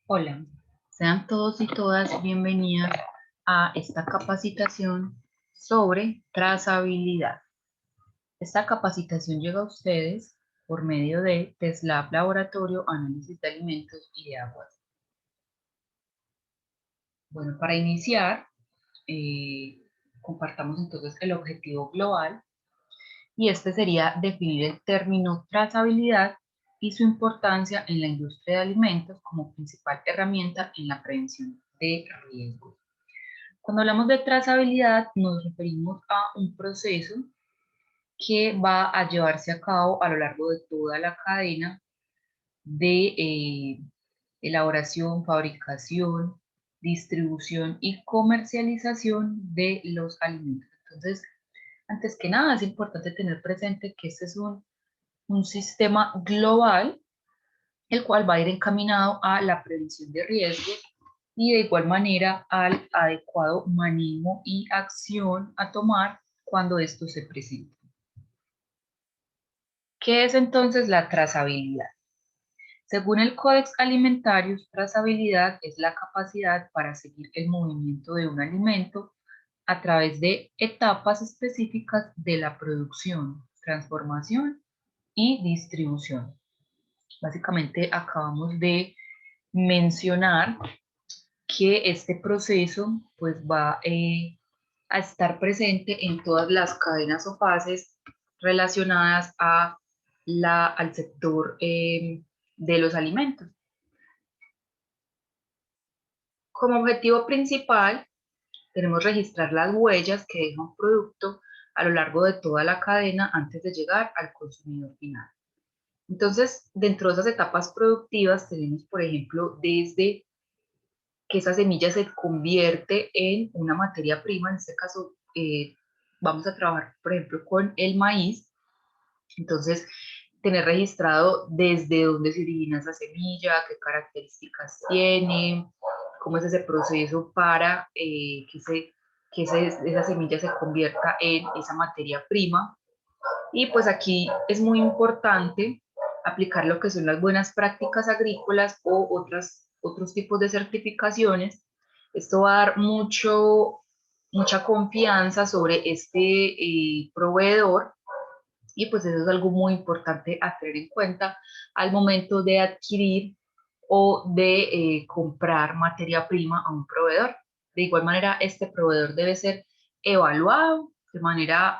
Hola, sean todos y todas bienvenidas a esta capacitación sobre trazabilidad. Esta capacitación llega a ustedes por medio de TESLAB Laboratorio Análisis de Alimentos y de Aguas. Bueno, para iniciar, eh, compartamos entonces el objetivo global y este sería definir el término trazabilidad y su importancia en la industria de alimentos como principal herramienta en la prevención de riesgos. Cuando hablamos de trazabilidad, nos referimos a un proceso que va a llevarse a cabo a lo largo de toda la cadena de elaboración, fabricación, distribución y comercialización de los alimentos. Entonces, antes que nada, es importante tener presente que este es un sistema global, el cual va a ir encaminado a la prevención de riesgos y de igual manera al adecuado manejo y acción a tomar cuando esto se presenta. ¿Qué es entonces la trazabilidad? Según el Codex Alimentarius, trazabilidad es la capacidad para seguir el movimiento de un alimento a través de etapas específicas de la producción, transformación y distribución. Básicamente acabamos de mencionar que este proceso pues va a estar presente en todas las cadenas o fases relacionadas al sector de los alimentos. Como objetivo principal, tenemos registrar las huellas que deja un producto a lo largo de toda la cadena antes de llegar al consumidor final. Entonces, dentro de esas etapas productivas tenemos, por ejemplo, desde que esa semilla se convierte en una materia prima, en este caso vamos a trabajar, por ejemplo, con el maíz, entonces tener registrado desde dónde se origina esa semilla, qué características tiene, cómo es ese proceso para esa semilla se convierta en esa materia prima. Y pues aquí es muy importante aplicar lo que son las buenas prácticas agrícolas o otros tipos de certificaciones. Esto va a dar mucha confianza sobre este proveedor y pues eso es algo muy importante a tener en cuenta al momento de adquirir o de comprar materia prima a un proveedor. De igual manera, este proveedor debe ser evaluado de manera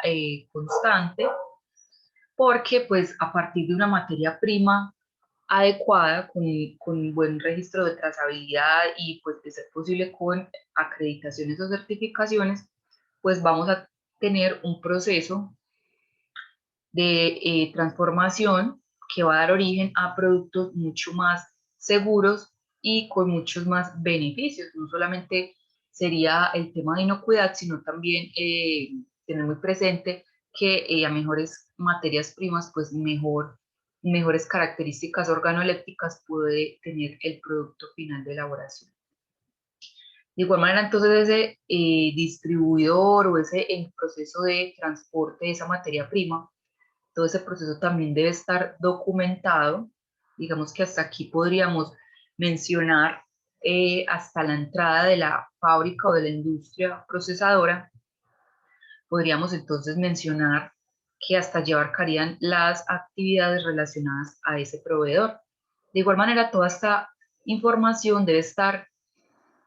constante porque pues a partir de una materia prima adecuada, con un buen registro de trazabilidad y pues de ser posible con acreditaciones o certificaciones, pues vamos a tener un proceso de transformación que va a dar origen a productos mucho más seguros y con muchos más beneficios. No solamente sería el tema de inocuidad, sino también tener muy presente que a mejores materias primas, pues mejores características organolépticas puede tener el producto final de elaboración. De igual manera, entonces ese distribuidor o ese el proceso de transporte de esa materia prima, todo ese proceso también debe estar documentado. Digamos que hasta aquí podríamos mencionar hasta la entrada de la fábrica o de la industria procesadora. Podríamos entonces mencionar que hasta allí abarcarían las actividades relacionadas a ese proveedor. De igual manera, toda esta información debe estar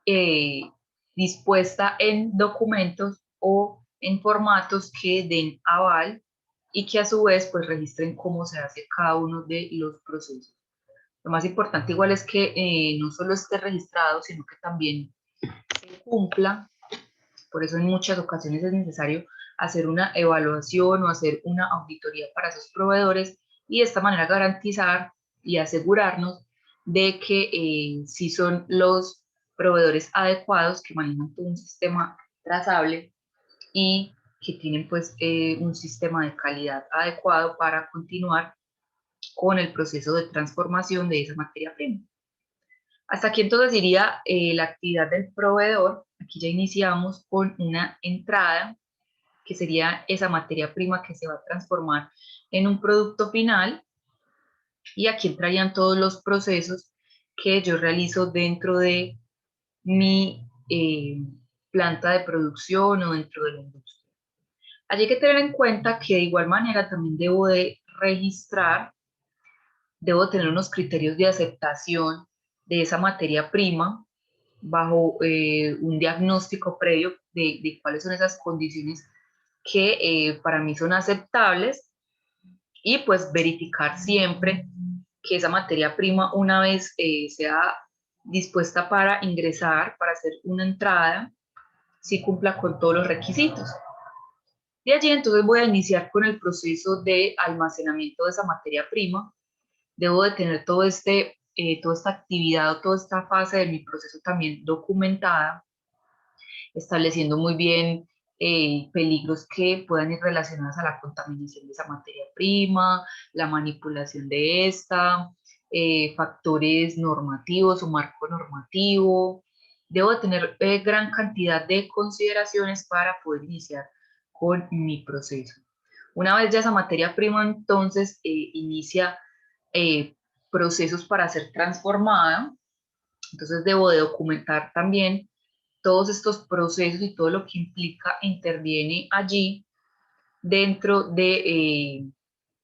eh, dispuesta en documentos o en formatos que den aval y que a su vez pues registren cómo se hace cada uno de los procesos. Lo más importante igual es que no solo esté registrado, sino que también se cumpla. Por eso en muchas ocasiones es necesario hacer una evaluación o hacer una auditoría para esos proveedores y de esta manera garantizar y asegurarnos de que sí son los proveedores adecuados que manejan todo un sistema trazable y que tienen pues un sistema de calidad adecuado para continuar con el proceso de transformación de esa materia prima. Hasta aquí entonces iría la actividad del proveedor. Aquí ya iniciamos con una entrada, que sería esa materia prima que se va a transformar en un producto final. Y aquí entrarían todos los procesos que yo realizo dentro de mi planta de producción o dentro de la industria. Allí hay que tener en cuenta que de igual manera también debo de registrar, debo tener unos criterios de aceptación de esa materia prima bajo un diagnóstico previo de cuáles son esas condiciones que para mí son aceptables y pues verificar siempre que esa materia prima una vez sea dispuesta para ingresar, para hacer una entrada, sí cumpla con todos los requisitos. De allí entonces voy a iniciar con el proceso de almacenamiento de esa materia prima. Debo de tener toda esta actividad o toda esta fase de mi proceso también documentada, estableciendo muy bien peligros que puedan ir relacionados a la contaminación de esa materia prima, la manipulación de esta, factores normativos o marco normativo. Debo de tener gran cantidad de consideraciones para poder iniciar con mi proceso. Una vez ya esa materia prima entonces inicia eh, procesos para ser transformada, entonces debo de documentar también todos estos procesos y todo lo que implica interviene allí dentro de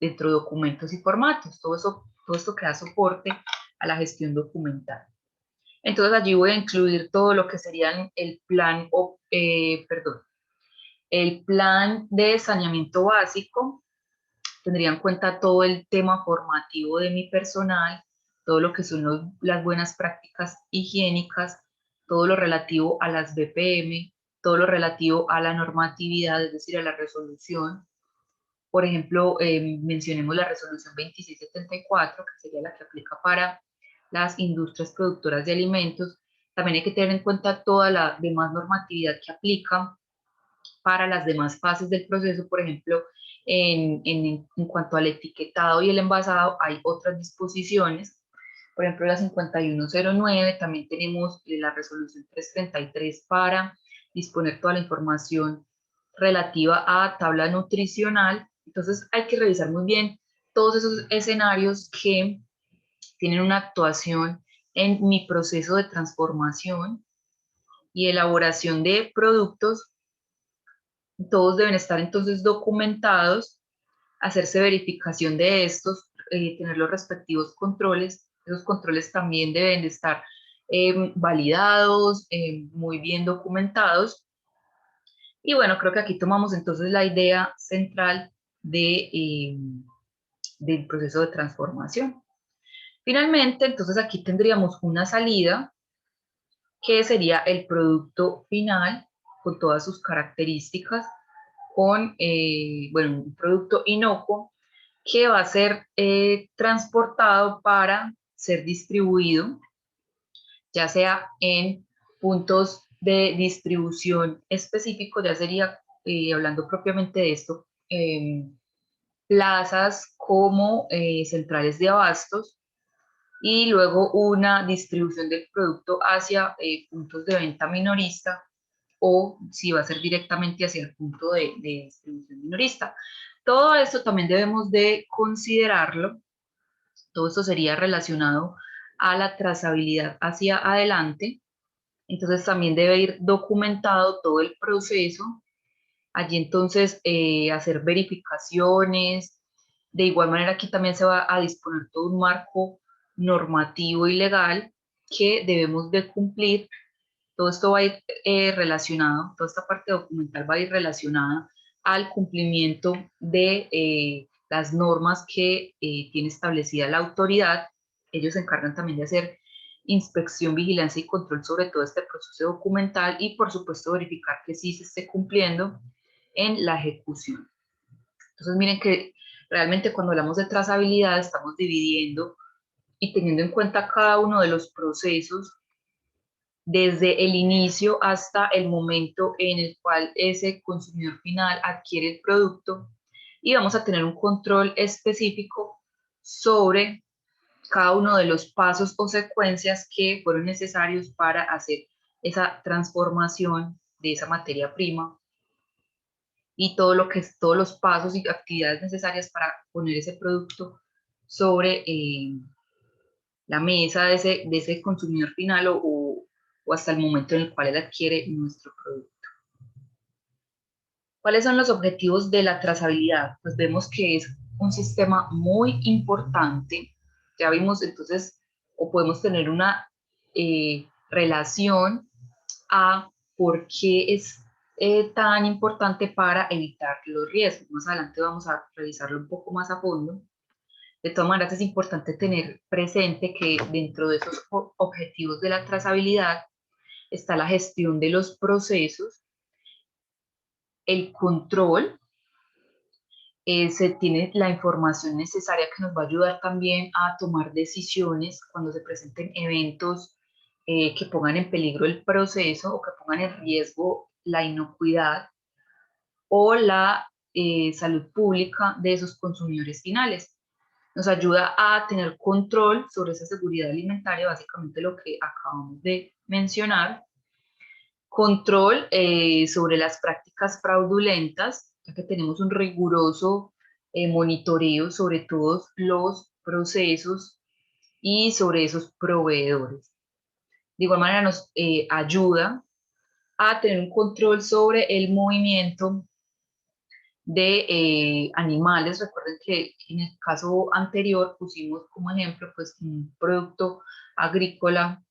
documentos y formatos, todo esto que da soporte a la gestión documental. Entonces allí voy a incluir todo lo que serían el plan de saneamiento básico, tendría en cuenta todo el tema formativo de mi personal, todo lo que son las buenas prácticas higiénicas, todo lo relativo a las BPM, todo lo relativo a la normatividad, es decir, a la resolución. Por ejemplo, mencionemos la resolución 2674, que sería la que aplica para las industrias productoras de alimentos. También hay que tener en cuenta toda la demás normatividad que aplica para las demás fases del proceso. Por ejemplo, en cuanto al etiquetado y el envasado, hay otras disposiciones. Por ejemplo, la 5109, también tenemos la resolución 333 para disponer toda la información relativa a tabla nutricional. Entonces, hay que revisar muy bien todos esos escenarios que tienen una actuación en mi proceso de transformación y elaboración de productos. Todos deben estar entonces documentados, hacerse verificación de estos, tener los respectivos controles. Esos controles también deben de estar validados, muy bien documentados. Y bueno, creo que aquí tomamos entonces la idea central del proceso de transformación. Finalmente, entonces aquí tendríamos una salida que sería el producto final con todas sus características, con bueno, un producto inocuo que va a ser transportado para ser distribuido, ya sea en puntos de distribución específicos, ya sería, hablando propiamente de esto, plazas como centrales de abastos, y luego una distribución del producto hacia puntos de venta minorista, o si va a ser directamente hacia el punto de distribución minorista. Todo esto también debemos de considerarlo. Todo esto sería relacionado a la trazabilidad hacia adelante. Entonces también debe ir documentado todo el proceso. Allí entonces hacer verificaciones. De igual manera aquí también se va a disponer todo un marco normativo y legal que debemos de cumplir. Todo esto va a ir relacionado, toda esta parte documental va a ir relacionada al cumplimiento de las normas que tiene establecida la autoridad. Ellos se encargan también de hacer inspección, vigilancia y control sobre todo este proceso documental y por supuesto verificar que sí se esté cumpliendo en la ejecución. Entonces miren que realmente cuando hablamos de trazabilidad estamos dividiendo y teniendo en cuenta cada uno de los procesos desde el inicio hasta el momento en el cual ese consumidor final adquiere el producto, y vamos a tener un control específico sobre cada uno de los pasos o secuencias que fueron necesarios para hacer esa transformación de esa materia prima y todo lo que es todos los pasos y actividades necesarias para poner ese producto sobre la mesa de ese consumidor final o hasta el momento en el cual él adquiere nuestro producto. ¿Cuáles son los objetivos de la trazabilidad? Pues vemos que es un sistema muy importante. Ya vimos entonces, o podemos tener una relación a por qué es tan importante para evitar los riesgos. Más adelante vamos a revisarlo un poco más a fondo. De todas maneras, es importante tener presente que dentro de esos objetivos de la trazabilidad está la gestión de los procesos, el control, se tiene la información necesaria que nos va a ayudar también a tomar decisiones cuando se presenten eventos que pongan en peligro el proceso o que pongan en riesgo la inocuidad o la salud pública de esos consumidores finales. Nos ayuda a tener control sobre esa seguridad alimentaria, básicamente lo que acabamos de mencionar. Control sobre las prácticas fraudulentas, ya que tenemos un riguroso monitoreo sobre todos los procesos y sobre esos proveedores. De igual manera nos ayuda a tener un control sobre el movimiento de animales. Recuerden que en el caso anterior pusimos como ejemplo pues un producto agrícola,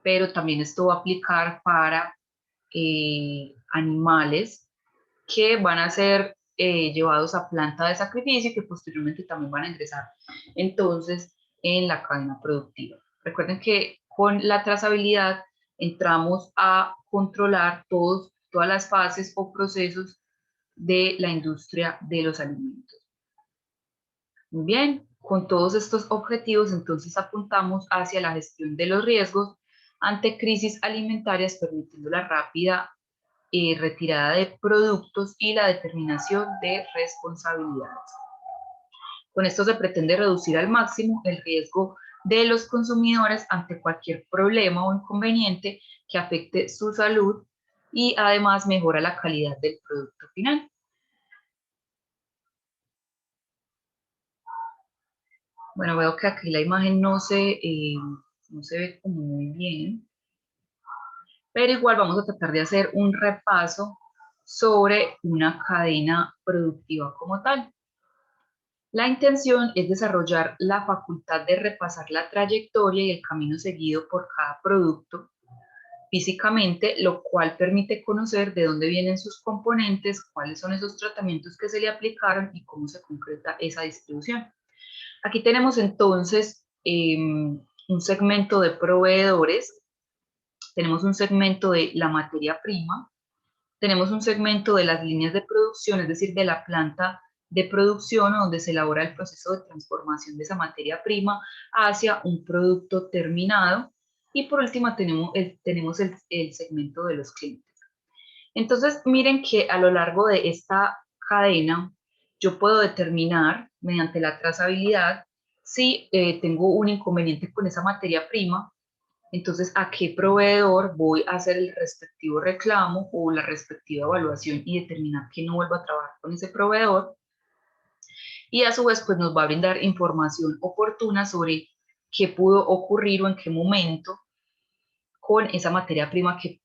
pero también esto va a aplicar para animales que van a ser llevados a planta de sacrificio y que posteriormente también van a ingresar entonces en la cadena productiva. Recuerden que con la trazabilidad entramos a controlar todas las fases o procesos de la industria de los alimentos. Muy bien, con todos estos objetivos entonces apuntamos hacia la gestión de los riesgos ante crisis alimentarias, permitiendo la rápida retirada de productos y la determinación de responsabilidades. Con esto se pretende reducir al máximo el riesgo de los consumidores ante cualquier problema o inconveniente que afecte su salud y además mejora la calidad del producto final. Bueno, veo que aquí la imagen no se ve como muy bien, pero igual vamos a tratar de hacer un repaso sobre una cadena productiva como tal. La intención es desarrollar la facultad de repasar la trayectoria y el camino seguido por cada producto físicamente, lo cual permite conocer de dónde vienen sus componentes, cuáles son esos tratamientos que se le aplicaron y cómo se concreta esa distribución. Aquí tenemos entonces un segmento de proveedores, tenemos un segmento de la materia prima, tenemos un segmento de las líneas de producción, es decir, de la planta de producción donde se elabora el proceso de transformación de esa materia prima hacia un producto terminado. Y por último tenemos el segmento de los clientes. Entonces, miren que a lo largo de esta cadena, yo puedo determinar mediante la trazabilidad si tengo un inconveniente con esa materia prima, entonces a qué proveedor voy a hacer el respectivo reclamo o la respectiva evaluación y determinar que no vuelva a trabajar con ese proveedor. Y a su vez, pues nos va a brindar información oportuna sobre qué pudo ocurrir o en qué momento con esa materia prima que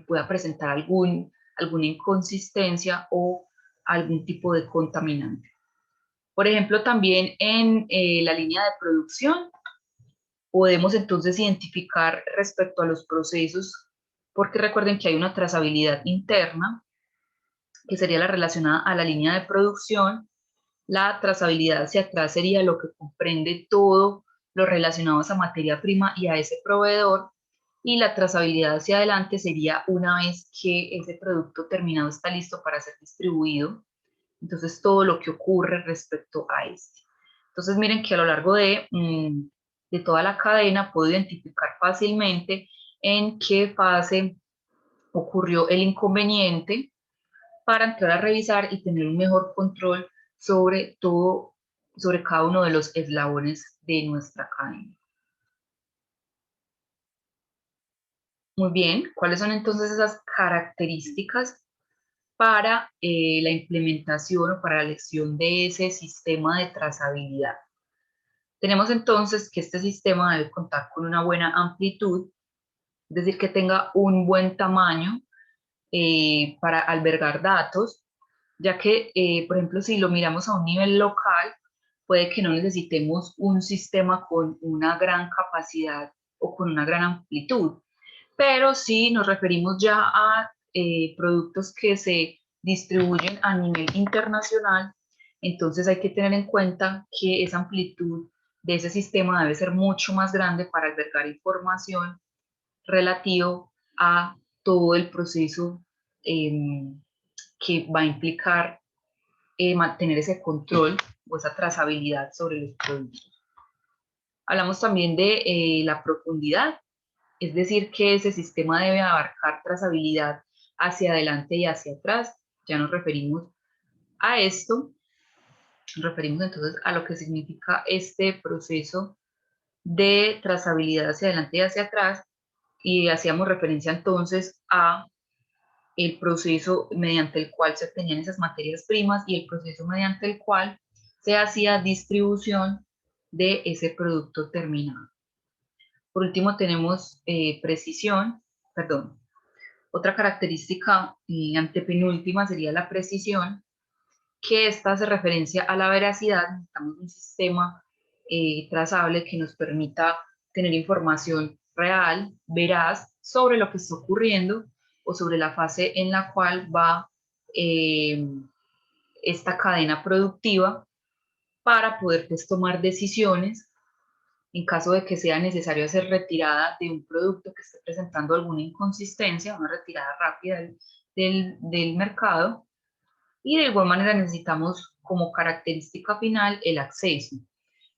pueda presentar alguna inconsistencia o algún tipo de contaminante. Por ejemplo, también en la línea de producción podemos entonces identificar respecto a los procesos, porque recuerden que hay una trazabilidad interna, que sería la relacionada a la línea de producción. La trazabilidad hacia atrás sería lo que comprende todo lo relacionado a esa materia prima y a ese proveedor, y la trazabilidad hacia adelante sería una vez que ese producto terminado está listo para ser distribuido, entonces todo lo que ocurre respecto a este. Entonces miren que a lo largo de toda la cadena puedo identificar fácilmente en qué fase ocurrió el inconveniente para entrar a revisar y tener un mejor control sobre todo, sobre cada uno de los eslabones de nuestra cadena. Muy bien, ¿cuáles son entonces esas características para la implementación o para la elección de ese sistema de trazabilidad? Tenemos entonces que este sistema debe contar con una buena amplitud, es decir, que tenga un buen tamaño para albergar datos, ya que, por ejemplo, si lo miramos a un nivel local, puede que no necesitemos un sistema con una gran capacidad o con una gran amplitud, pero si nos referimos ya a productos que se distribuyen a nivel internacional, entonces hay que tener en cuenta que esa amplitud de ese sistema debe ser mucho más grande para albergar información relativo a todo el proceso eh, que va a implicar mantener ese control o esa trazabilidad sobre los productos. Hablamos también de la profundidad, es decir, que ese sistema debe abarcar trazabilidad hacia adelante y hacia atrás. Ya nos referimos a esto, nos referimos entonces a lo que significa este proceso de trazabilidad hacia adelante y hacia atrás, y hacíamos referencia entonces a el proceso mediante el cual se obtenían esas materias primas y el proceso mediante el cual se hacía distribución de ese producto terminado. Por último tenemos precisión, perdón, otra característica antepenúltima sería la precisión, que esta hace referencia a la veracidad. Necesitamos un sistema trazable que nos permita tener información real, veraz, sobre lo que está ocurriendo o sobre la fase en la cual va eh, esta cadena productiva para poder pues, tomar decisiones en caso de que sea necesario hacer retirada de un producto que esté presentando alguna inconsistencia, una retirada rápida del mercado. Y de igual manera necesitamos como característica final el acceso.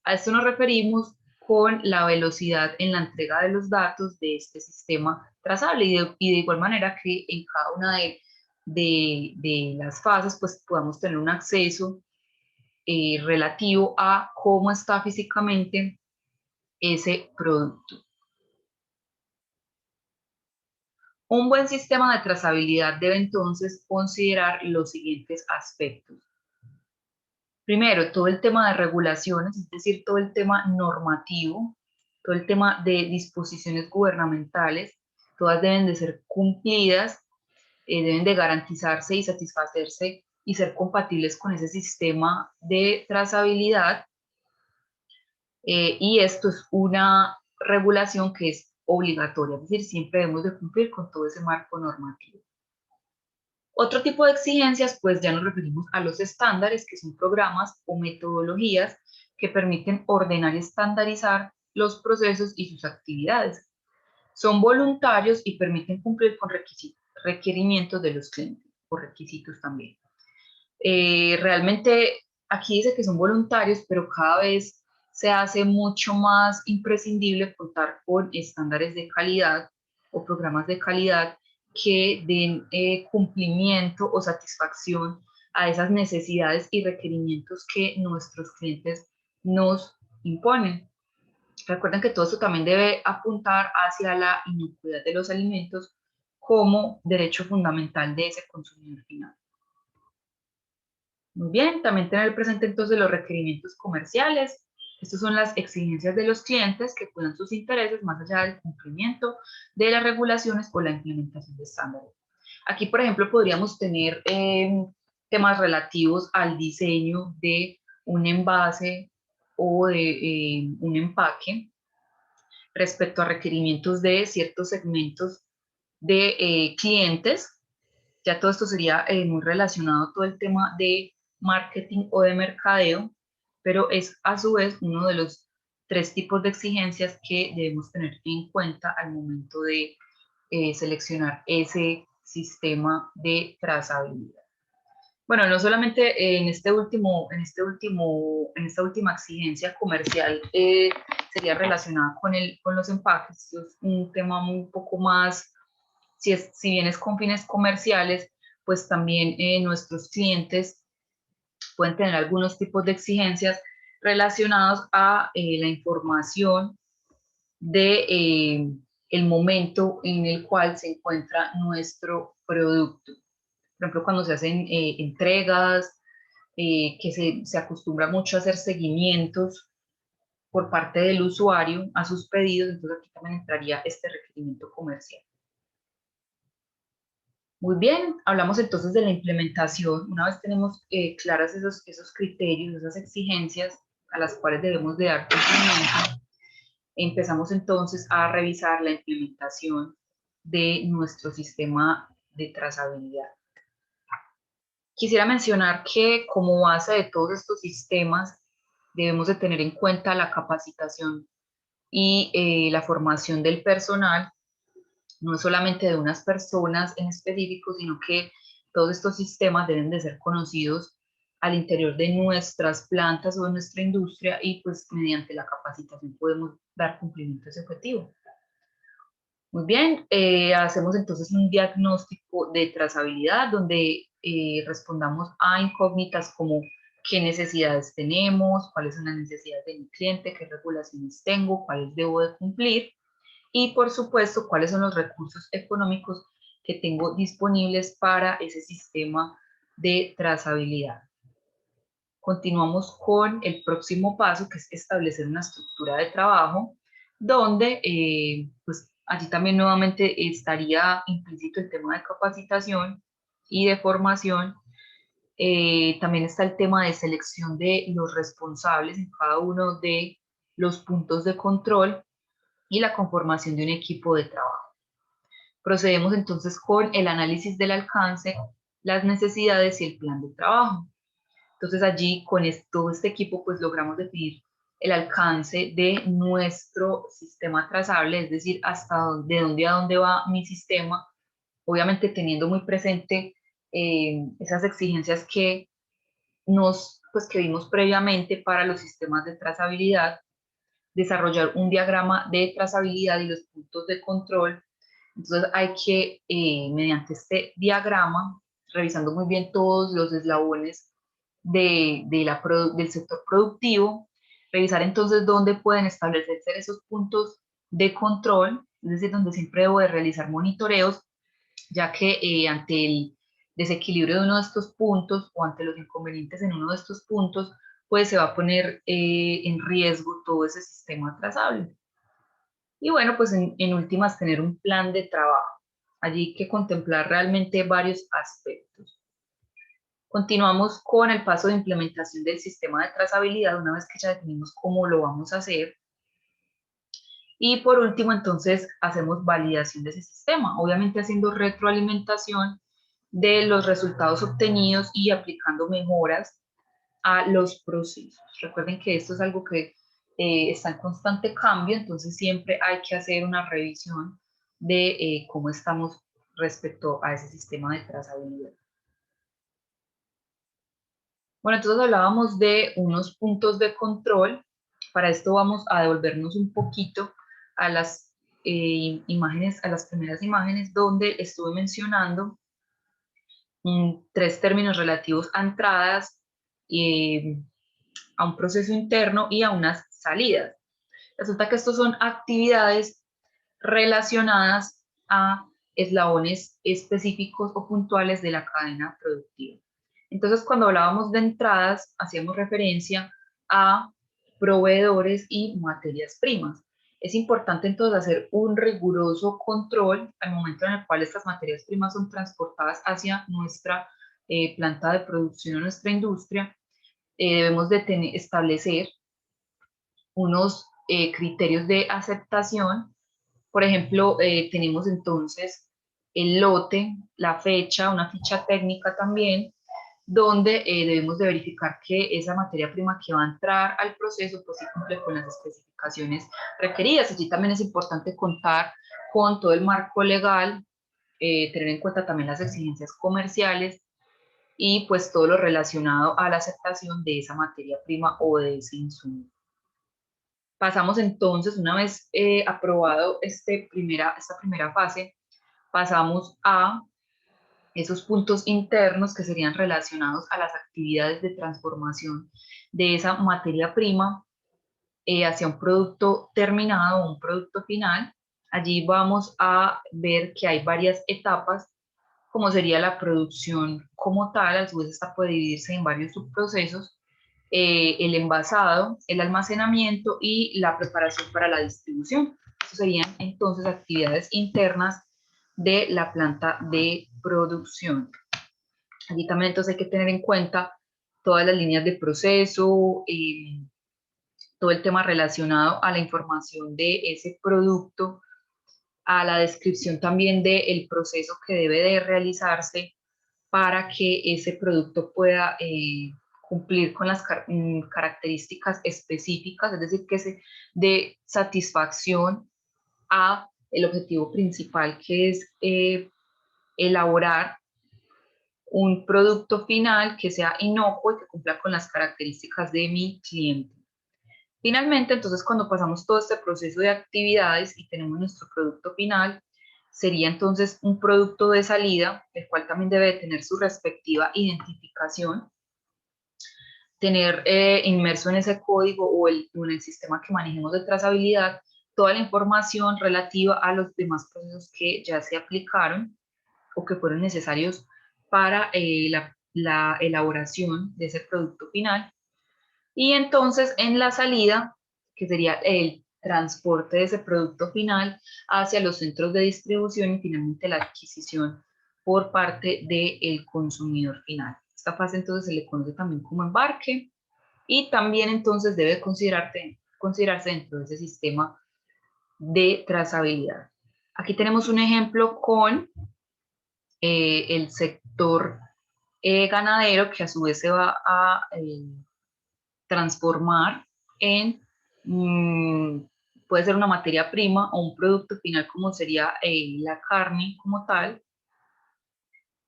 A esto nos referimos con la velocidad en la entrega de los datos de este sistema trazable y de igual manera que en cada una de las fases pues podamos tener un acceso relativo a cómo está físicamente ese producto. Un buen sistema de trazabilidad debe entonces considerar los siguientes aspectos. Primero, todo el tema de regulaciones, es decir, todo el tema normativo, todo el tema de disposiciones gubernamentales, todas deben de ser cumplidas, deben de garantizarse y satisfacerse y ser compatibles con ese sistema de trazabilidad. Y esto es una regulación que es obligatoria, es decir, siempre debemos de cumplir con todo ese marco normativo. Otro tipo de exigencias, pues ya nos referimos a los estándares, que son programas o metodologías que permiten ordenar y estandarizar los procesos y sus actividades. Son voluntarios y permiten cumplir con requerimientos de los clientes, o requisitos también. Realmente aquí dice que son voluntarios, pero cada vez se hace mucho más imprescindible contar con estándares de calidad o programas de calidad que den cumplimiento o satisfacción a esas necesidades y requerimientos que nuestros clientes nos imponen. Recuerden que todo esto también debe apuntar hacia la inocuidad de los alimentos como derecho fundamental de ese consumidor final. Muy bien, también tener presente entonces los requerimientos comerciales. Estas son las exigencias de los clientes que cuidan sus intereses más allá del cumplimiento de las regulaciones o la implementación de estándares. Aquí, por ejemplo, podríamos tener temas relativos al diseño de un envase o de un empaque respecto a requerimientos de ciertos segmentos de clientes. Ya todo esto sería muy relacionado a todo el tema de marketing o de mercadeo, pero es a su vez uno de los 3 tipos de exigencias que debemos tener en cuenta al momento de seleccionar ese sistema de trazabilidad. Bueno, no solamente en esta última exigencia comercial sería relacionada con los empaques, es un tema un poco más, si bien es con fines comerciales, pues también nuestros clientes pueden tener algunos tipos de exigencias relacionados a la información de el momento en el cual se encuentra nuestro producto. Por ejemplo, cuando se hacen entregas, que se acostumbra mucho a hacer seguimientos por parte del usuario a sus pedidos, entonces aquí también entraría este requerimiento comercial. Muy bien, hablamos entonces de la implementación. Una vez tenemos claras esos criterios, esas exigencias a las cuales debemos de dar cumplimiento, empezamos entonces a revisar la implementación de nuestro sistema de trazabilidad. Quisiera mencionar que como base de todos estos sistemas debemos de tener en cuenta la capacitación y la formación del personal, no solamente de unas personas en específico, sino que todos estos sistemas deben de ser conocidos al interior de nuestras plantas o de nuestra industria y pues mediante la capacitación podemos dar cumplimiento a ese objetivo. Muy bien, hacemos entonces un diagnóstico de trazabilidad donde respondamos a incógnitas como qué necesidades tenemos, cuáles son las necesidades de mi cliente, qué regulaciones tengo, cuáles debo de cumplir y por supuesto cuáles son los recursos económicos que tengo disponibles para ese sistema de trazabilidad. Continuamos con el próximo paso, que es establecer una estructura de trabajo, donde pues allí también nuevamente estaría implícito el tema de capacitación y de formación. También está el tema de selección de los responsables en cada uno de los puntos de control y la conformación de un equipo de trabajo. Procedemos entonces con el análisis del alcance, las necesidades y el plan de trabajo. Entonces allí con todo este equipo pues logramos definir el alcance de nuestro sistema trazable, es decir, de dónde a dónde va mi sistema, obviamente teniendo muy presente esas exigencias que vimos previamente para los sistemas de trazabilidad, desarrollar un diagrama de trazabilidad y los puntos de control. Entonces hay que, mediante este diagrama, muy bien todos los eslabones del sector productivo, revisar entonces dónde pueden establecerse esos puntos de control, es decir, donde siempre debo de realizar monitoreos, ya que ante el desequilibrio de uno de estos puntos o ante los inconvenientes en uno de estos puntos, pues se va a poner en riesgo todo ese sistema trazable. Y bueno, pues en últimas, tener un plan de trabajo. Allí hay que contemplar realmente varios aspectos. Continuamos con el paso de implementación del sistema de trazabilidad, una vez que ya definimos cómo lo vamos a hacer. Y por último, entonces, hacemos validación de ese sistema, obviamente haciendo retroalimentación de los resultados obtenidos y aplicando mejoras a los procesos. Recuerden que esto es algo que está en constante cambio, entonces siempre hay que hacer una revisión de cómo estamos respecto a ese sistema de trazabilidad. Bueno, entonces hablábamos de unos puntos de control. Para esto vamos a devolvernos un poquito a las imágenes, a las primeras imágenes donde estuve mencionando tres términos relativos a entradas, a un proceso interno y a unas salidas. Resulta que estos son actividades relacionadas a eslabones específicos o puntuales de la cadena productiva. Entonces, cuando hablábamos de entradas, hacíamos referencia a proveedores y materias primas. Es importante entonces hacer un riguroso control al momento en el cual estas materias primas son transportadas hacia nuestra planta de producción o nuestra industria. Debemos de establecer unos criterios de aceptación. Por ejemplo, tenemos entonces el lote, la fecha, una ficha técnica también, donde debemos de verificar que esa materia prima que va a entrar al proceso pues sí cumple con las especificaciones requeridas. Allí también es importante contar con todo el marco legal, tener en cuenta también las exigencias comerciales y pues todo lo relacionado a la aceptación de esa materia prima o de ese insumo. Pasamos entonces, una vez aprobado esta primera fase, pasamos a esos puntos internos que serían relacionados a las actividades de transformación de esa materia prima hacia un producto terminado o un producto final. Allí vamos a ver que hay varias etapas, como sería la producción como tal, a su vez esta puede dividirse en varios subprocesos, el envasado, el almacenamiento y la preparación para la distribución. Estas serían entonces actividades internas de la planta de producción. Allí también entonces hay que tener en cuenta todas las líneas de proceso, todo el tema relacionado a la información de ese producto, a la descripción también del proceso que debe de realizarse para que ese producto pueda cumplir con las características específicas, es decir, que se dé satisfacción a el objetivo principal, que es elaborar un producto final que sea inocuo y que cumpla con las características de mi cliente. Finalmente, entonces, cuando pasamos todo este proceso de actividades y tenemos nuestro producto final, sería entonces un producto de salida, el cual también debe tener su respectiva identificación, tener inmerso en ese código o en el sistema que manejemos de trazabilidad toda la información relativa a los demás procesos que ya se aplicaron o que fueron necesarios para la elaboración de ese producto final. Y entonces en la salida, que sería el transporte de ese producto final hacia los centros de distribución y finalmente la adquisición por parte del consumidor final. Esta fase entonces se le conoce también como embarque y también entonces debe considerarse dentro de ese sistema de trazabilidad. Aquí tenemos un ejemplo con el sector ganadero, que a su vez se va a transformar en, puede ser una materia prima o un producto final como sería la carne como tal.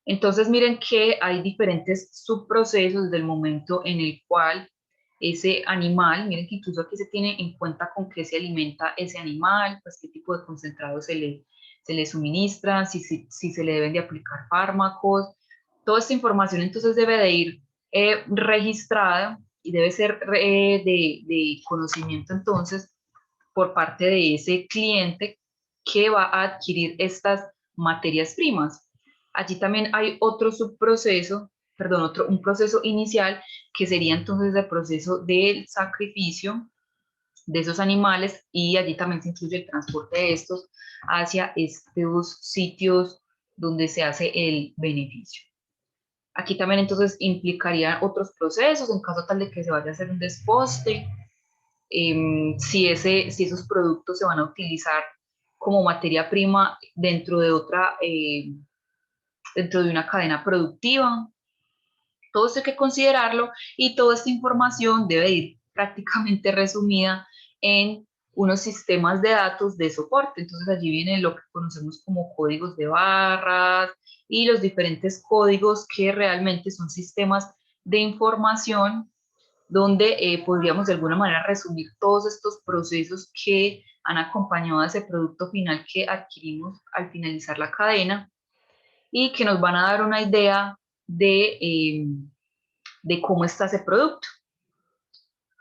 Entonces miren que hay diferentes subprocesos desde el momento en el cual ese animal, miren que incluso aquí se tiene en cuenta con qué se alimenta ese animal, pues qué tipo de concentrado se le suministra, si se le deben de aplicar fármacos. Toda esta información entonces debe de ir registrada y debe ser de conocimiento entonces por parte de ese cliente que va a adquirir estas materias primas. Allí también hay otro subproceso, perdón, un proceso inicial que sería entonces el proceso del sacrificio de esos animales y allí también se incluye el transporte de estos hacia estos sitios donde se hace el beneficio. Aquí también entonces implicaría otros procesos en caso tal de que se vaya a hacer un desposte, si esos productos se van a utilizar como materia prima dentro de una cadena productiva. Todo esto hay que considerarlo y toda esta información debe ir prácticamente resumida en unos sistemas de datos de soporte. Entonces allí viene lo que conocemos como códigos de barras y los diferentes códigos que realmente son sistemas de información donde podríamos de alguna manera resumir todos estos procesos que han acompañado a ese producto final que adquirimos al finalizar la cadena y que nos van a dar una idea de cómo está ese producto.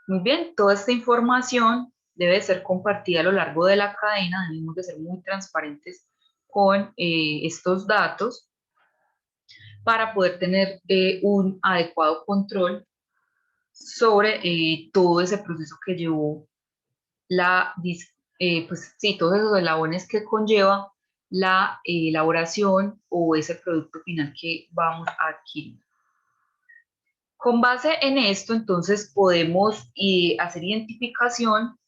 Muy bien, toda esta información debe ser compartida a lo largo de la cadena, debemos de ser muy transparentes con estos datos para poder tener un adecuado control sobre todo ese proceso que llevó pues sí, todos esos eslabones que conlleva la elaboración o ese producto final que vamos a adquirir. Con base en esto, entonces podemos hacer identificación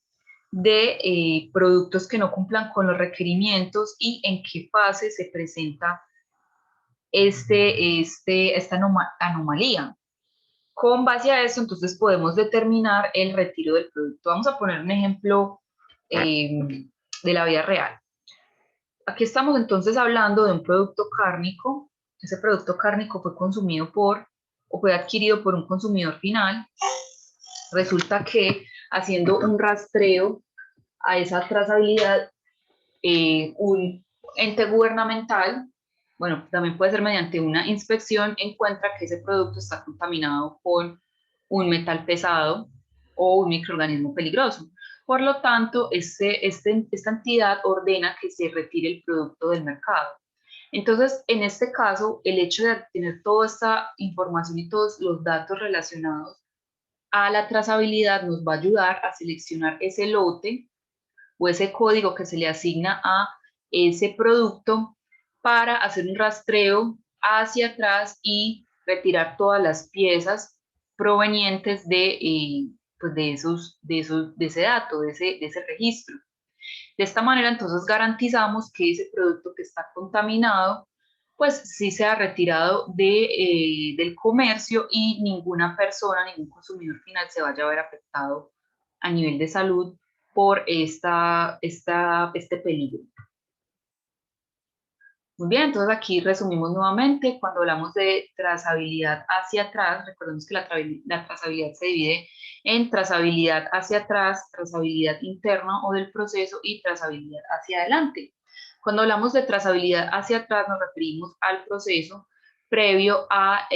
de productos que no cumplan con los requerimientos y en qué fase se presenta esta anomalía. Con base a eso, entonces podemos determinar el retiro del producto. Vamos a poner un ejemplo de la vida real. Aquí estamos entonces hablando de un producto cárnico. Ese producto cárnico fue consumido o fue adquirido por un consumidor final. Resulta que haciendo un rastreo a esa trazabilidad, un ente gubernamental, bueno, también puede ser mediante una inspección, encuentra que ese producto está contaminado con un metal pesado o un microorganismo peligroso. Por lo tanto, esta entidad ordena que se retire el producto del mercado. Entonces, en este caso, el hecho de tener toda esta información y todos los datos relacionados a la trazabilidad nos va a ayudar a seleccionar ese lote o ese código que se le asigna a ese producto para hacer un rastreo hacia atrás y retirar todas las piezas provenientes pues de ese dato, de ese registro. De esta manera, entonces, garantizamos que ese producto que está contaminado, pues sí sea retirado del comercio y ninguna persona, ningún consumidor final se vaya a ver afectado a nivel de salud por este peligro. Muy bien, entonces aquí resumimos nuevamente. Cuando hablamos de trazabilidad hacia atrás, recordemos que la trazabilidad se divide en trazabilidad hacia atrás, trazabilidad interna o del proceso y trazabilidad hacia adelante. Cuando hablamos de trazabilidad hacia atrás nos referimos al proceso previo al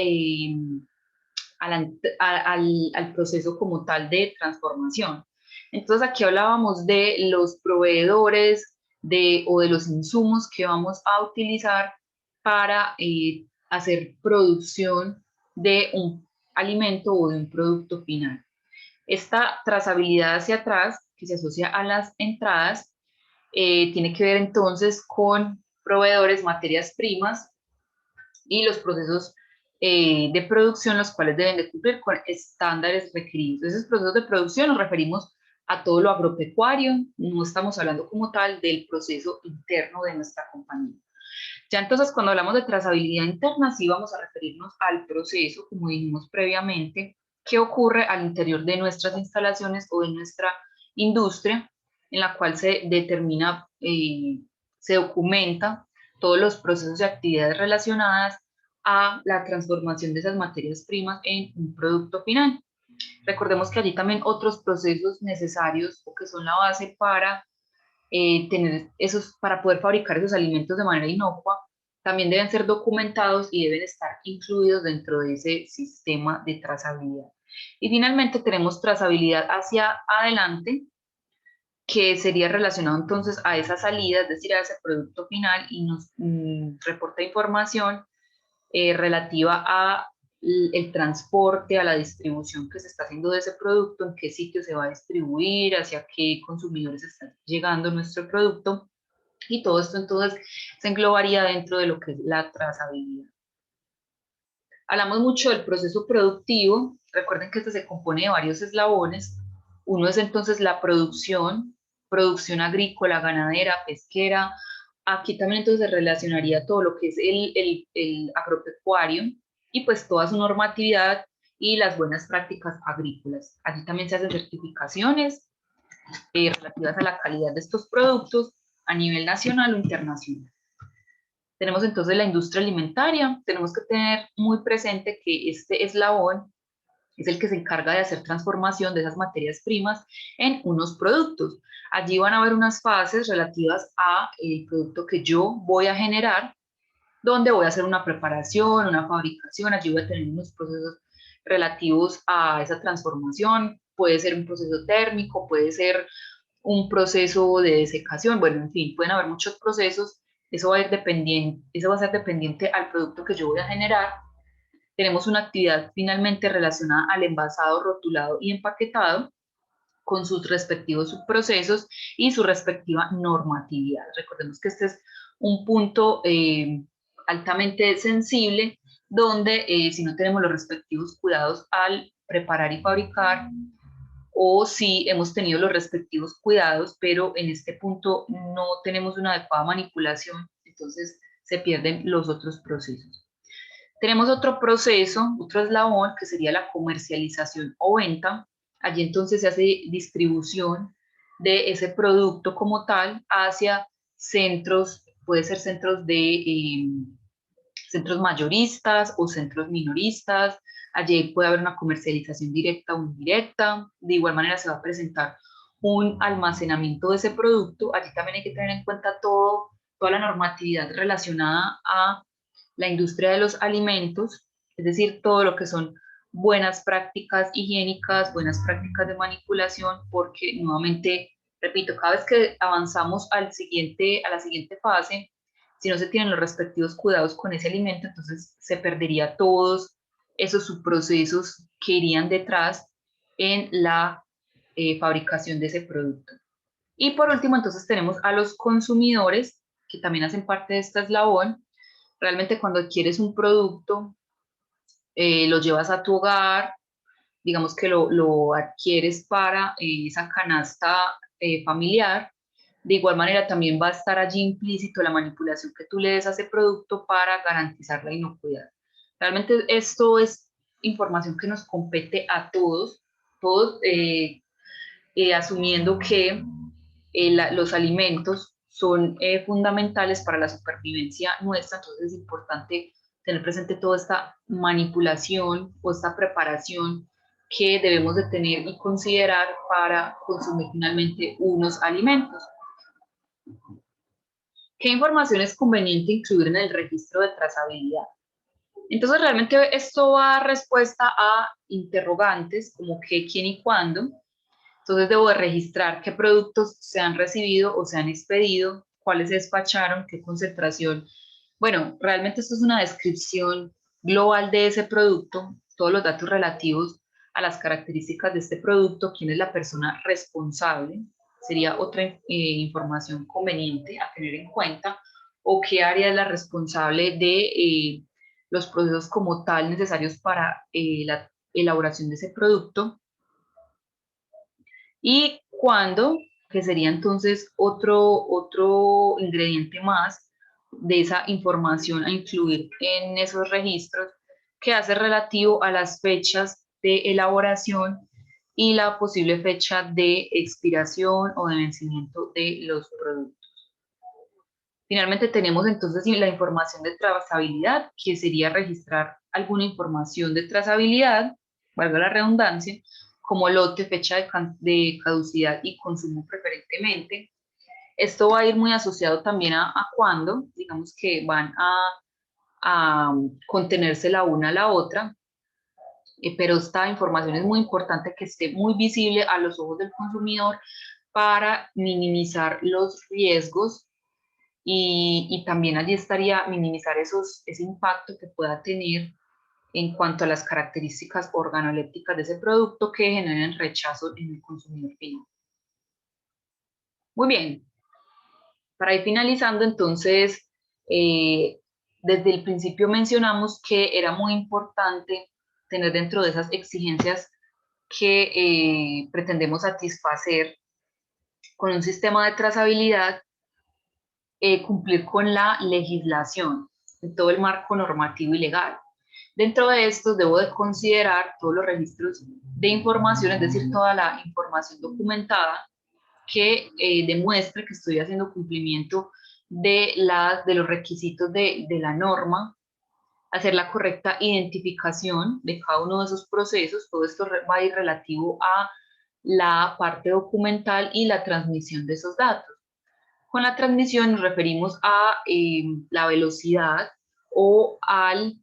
proceso como tal de transformación. Entonces aquí hablábamos de los proveedores o de los insumos que vamos a utilizar para hacer producción de un alimento o de un producto final. Esta trazabilidad hacia atrás, que se asocia a las entradas, tiene que ver entonces con proveedores, materias primas y los procesos de producción, los cuales deben de cumplir con estándares requeridos. Esos procesos de producción nos referimos a todo lo agropecuario, no estamos hablando como tal del proceso interno de nuestra compañía. Ya entonces, cuando hablamos de trazabilidad interna, sí vamos a referirnos al proceso, como dijimos previamente, que ocurre al interior de nuestras instalaciones o de nuestra industria, en la cual se determina, se documenta todos los procesos y actividades relacionadas a la transformación de esas materias primas en un producto final. Recordemos que allí también otros procesos necesarios o que son la base para para poder fabricar esos alimentos de manera inocua, también deben ser documentados y deben estar incluidos dentro de ese sistema de trazabilidad. Y finalmente tenemos trazabilidad hacia adelante, que sería relacionado entonces a esa salida, es decir, a ese producto final y nos reporta información relativa a el transporte, a la distribución que se está haciendo de ese producto, en qué sitio se va a distribuir, hacia qué consumidores está llegando nuestro producto, y todo esto entonces se englobaría dentro de lo que es la trazabilidad. Hablamos mucho del proceso productivo. Recuerden que este se compone de varios eslabones. Uno es entonces la producción agrícola, ganadera, pesquera. Aquí también entonces se relacionaría todo lo que es el agropecuario y pues toda su normatividad y las buenas prácticas agrícolas. Allí también se hacen certificaciones relativas a la calidad de estos productos a nivel nacional o internacional. Tenemos entonces la industria alimentaria. Tenemos que tener muy presente que este eslabón es el que se encarga de hacer transformación de esas materias primas en unos productos. Allí van a haber unas fases relativas a el producto que yo voy a generar, donde voy a hacer una preparación, una fabricación. Allí voy a tener unos procesos relativos a esa transformación. Puede ser un proceso térmico, puede ser un proceso de desecación, bueno, en fin, pueden haber muchos procesos, eso va a ir dependiente, eso va a ser dependiente al producto que yo voy a generar. Tenemos una actividad finalmente relacionada al envasado, rotulado y empaquetado con sus respectivos subprocesos y su respectiva normatividad. Recordemos que este es un punto altamente sensible donde si no tenemos los respectivos cuidados al preparar y fabricar, o si hemos tenido los respectivos cuidados, pero en este punto no tenemos una adecuada manipulación, entonces se pierden los otros procesos. Tenemos otro proceso, otro eslabón, que sería la comercialización o venta. Allí entonces se hace distribución de ese producto como tal hacia centros, puede ser centros mayoristas o centros minoristas. Allí puede haber una comercialización directa o indirecta. De igual manera se va a presentar un almacenamiento de ese producto. Allí también hay que tener en cuenta toda la normatividad relacionada a la industria de los alimentos, es decir, todo lo que son buenas prácticas higiénicas, buenas prácticas de manipulación, porque nuevamente, repito, cada vez que avanzamos a la siguiente fase, si no se tienen los respectivos cuidados con ese alimento, entonces se perdería todos esos subprocesos que irían detrás en la fabricación de ese producto. Y por último, entonces tenemos a los consumidores, que también hacen parte de esta eslabón. Realmente cuando adquieres un producto, lo llevas a tu hogar, digamos que lo adquieres para esa canasta familiar. De igual manera, también va a estar allí implícito la manipulación que tú le des a ese producto para garantizar la inocuidad. Realmente esto es información que nos compete a todos, todos asumiendo que los alimentos son fundamentales para la supervivencia nuestra, entonces es importante tener presente toda esta manipulación o esta preparación que debemos de tener y considerar para consumir finalmente unos alimentos. ¿Qué información es conveniente incluir en el registro de trazabilidad? Entonces realmente esto va a dar respuesta a interrogantes como qué, quién y cuándo. Entonces debo de registrar qué productos se han recibido o se han expedido, cuáles se despacharon, qué concentración. Bueno, realmente esto es una descripción global de ese producto, todos los datos relativos a las características de este producto, quién es la persona responsable, sería otra información conveniente a tener en cuenta, o qué área es la responsable de los procesos como tal necesarios para la elaboración de ese producto. Y cuándo, que sería entonces otro ingrediente más de esa información a incluir en esos registros, que hace relativo a las fechas de elaboración y la posible fecha de expiración o de vencimiento de los productos. Finalmente tenemos entonces la información de trazabilidad, que sería registrar alguna información de trazabilidad, valga la redundancia, como lote, fecha de caducidad y consumo preferentemente. Esto va a ir muy asociado también a cuándo, digamos que van a contenerse la una a la otra, pero esta información es muy importante que esté muy visible a los ojos del consumidor para minimizar los riesgos y también allí estaría minimizar ese impacto que pueda tener en cuanto a las características organolépticas de ese producto que generen rechazo en el consumidor final. Muy bien, para ir finalizando, entonces, desde el principio mencionamos que era muy importante tener dentro de esas exigencias que pretendemos satisfacer con un sistema de trazabilidad, cumplir con la legislación, en todo el marco normativo y legal. Dentro de estos debo de considerar todos los registros de información, es decir, toda la información documentada que demuestre que estoy haciendo cumplimiento de los requisitos de la norma, hacer la correcta identificación de cada uno de esos procesos. Todo esto va a ir relativo a la parte documental y la transmisión de esos datos. Con la transmisión nos referimos a la velocidad o al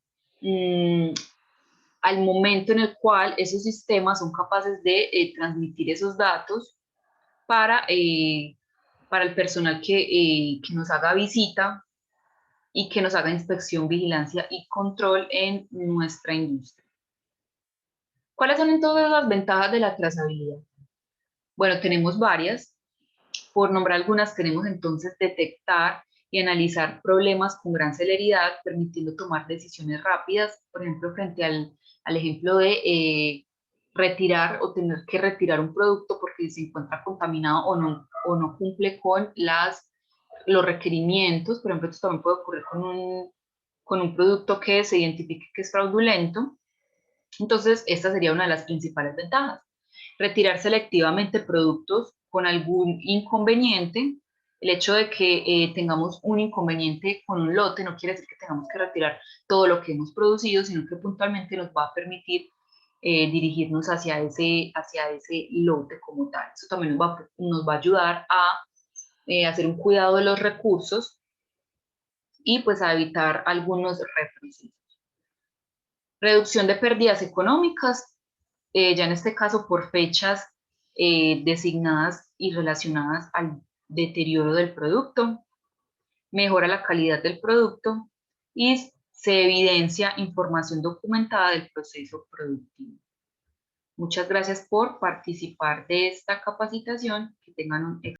momento en el cual esos sistemas son capaces de transmitir esos datos para el personal que nos haga visita y que nos haga inspección, vigilancia y control en nuestra industria. ¿Cuáles son entonces las ventajas de la trazabilidad? Bueno, tenemos varias. Por nombrar algunas, tenemos entonces detectar y analizar problemas con gran celeridad, permitiendo tomar decisiones rápidas, por ejemplo, frente al ejemplo de retirar o tener que retirar un producto porque se encuentra contaminado o no cumple con los requerimientos. Por ejemplo, esto también puede ocurrir con un producto que se identifique que es fraudulento. Entonces, esta sería una de las principales ventajas. Retirar selectivamente productos con algún inconveniente. El hecho de que tengamos un inconveniente con un lote no quiere decir que tengamos que retirar todo lo que hemos producido, sino que puntualmente nos va a permitir dirigirnos hacia ese lote como tal. Eso también nos va a ayudar a hacer un cuidado de los recursos y pues a evitar algunos retrocesos. Reducción de pérdidas económicas, ya en este caso por fechas designadas y relacionadas al deterioro del producto, mejora la calidad del producto y se evidencia información documentada del proceso productivo. Muchas gracias por participar de esta capacitación. Que tengan un